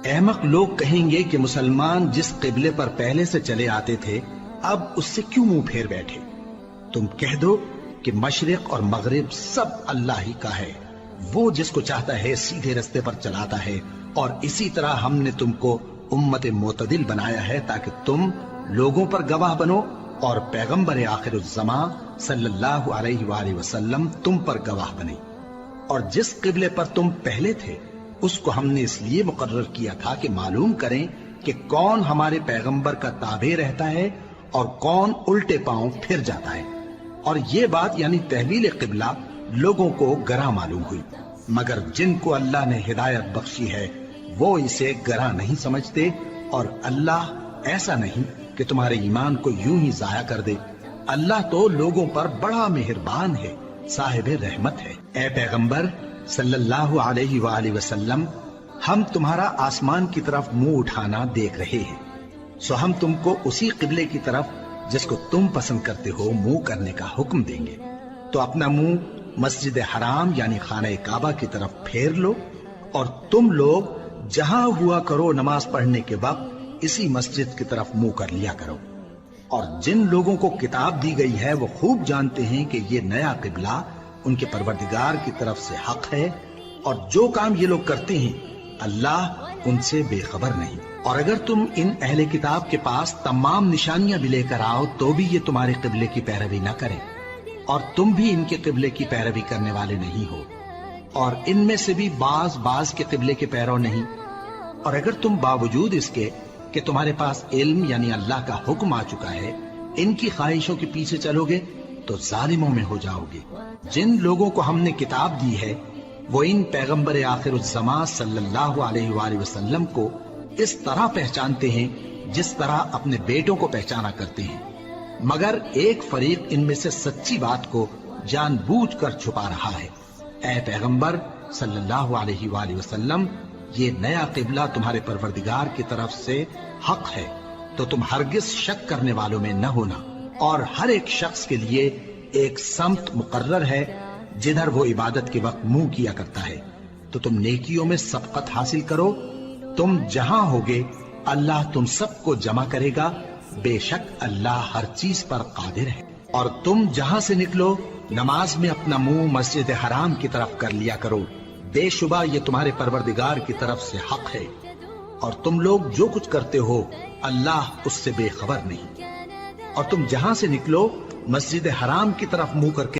احمق لوگ کہیں گے کہ مسلمان جس قبلے پر پہلے سے چلے آتے تھے اب اس سے کیوں منہ پھیر بیٹھے؟ تم کہہ دو کہ مشرق اور مغرب سب اللہ ہی کا ہے، وہ جس کو چاہتا ہے سیدھے رستے پر چلاتا ہے، اور اسی طرح ہم نے تم کو امت معتدل بنایا ہے تاکہ تم لوگوں پر گواہ بنو اور پیغمبر آخر الزمان صلی اللہ علیہ وآلہ وسلم تم پر گواہ بنے۔ اور جس قبلے پر تم پہلے تھے اس کو ہم نے اس لیے مقرر کیا تھا کہ معلوم کریں کہ کون ہمارے پیغمبر کا تابع رہتا ہے اور کون الٹے پاؤں پھر جاتا ہے۔ اور یہ بات یعنی تحویل قبلہ لوگوں کو گراں معلوم ہوئی، مگر جن کو اللہ نے ہدایت بخشی ہے وہ اسے گراں نہیں سمجھتے، اور اللہ ایسا نہیں کہ تمہارے ایمان کو یوں ہی ضائع کر دے۔ اللہ تو لوگوں پر بڑا مہربان ہے، صاحب رحمت ہے۔ اے پیغمبر صلی اللہ علیہ وآلہ وسلم، ہم تمہارا آسمان کی طرف منہ اٹھانا دیکھ رہے ہیں، سو ہم تم کو اسی قبلے کی طرف جس کو تم پسند کرتے ہو منہ کرنے کا حکم دیں گے۔ تو اپنا منہ مسجد حرام یعنی خانہ کعبہ کی طرف پھیر لو، اور تم لوگ جہاں ہوا کرو نماز پڑھنے کے وقت اسی مسجد کی طرف منہ کر لیا کرو۔ اور جن لوگوں کو کتاب دی گئی ہے وہ خوب جانتے ہیں کہ یہ نیا قبلہ ان کے پروردگار کی طرف سے حق ہے، اور جو کام یہ لوگ کرتے ہیں اللہ ان سے بے خبر نہیں۔ اور اگر تم ان اہل کتاب کے پاس تمام نشانیاں بھی لے کر آؤ تو بھی یہ تمہارے قبلے کی پیروی نہ کریں، اور تم بھی ان کے قبلے کی پیروی کرنے والے نہیں ہو، اور ان میں سے بھی بعض کے قبلے کے پیرو نہیں۔ اور اگر تم باوجود اس کے کہ تمہارے پاس علم یعنی اللہ کا حکم آ چکا ہے ان کی خواہشوں کے پیچھے چلو گے تو ظالموں میں ہو جاؤ گے۔ جن لوگوں کو ہم نے کتاب دی ہے وہ ان پیغمبر آخر الزمان صلی اللہ علیہ وآلہ وسلم کو اس طرح پہچانتے ہیں جس طرح اپنے بیٹوں کو پہچانا کرتے ہیں، مگر ایک فریق ان میں سے سچی بات کو جان بوجھ کر چھپا رہا ہے۔ اے پیغمبر صلی اللہ علیہ وآلہ وسلم، یہ نیا قبلہ تمہارے پروردگار کی طرف سے حق ہے، تو تم ہرگز شک کرنے والوں میں نہ ہونا، اور ہر ایک شخص کے لیے ایک سمت مقرر ہے جدھر وہ عبادت کے وقت منہ کیا کرتا ہے، تو تم نیکیوں میں سبقت حاصل کرو۔ تم جہاں ہوگے اللہ تم سب کو جمع کرے گا، بے شک اللہ ہر چیز پر قادر ہے۔ اور تم جہاں سے نکلو نماز میں اپنا منہ مسجد حرام کی طرف کر لیا کرو، بے شبہ یہ تمہارے پروردگار کی طرف سے حق ہے، اور تم لوگ جو کچھ کرتے ہو اللہ اس سے بے خبر نہیں۔ اور تم جہاں سے نکلو مسجد حرام کی طرف منہ کر کے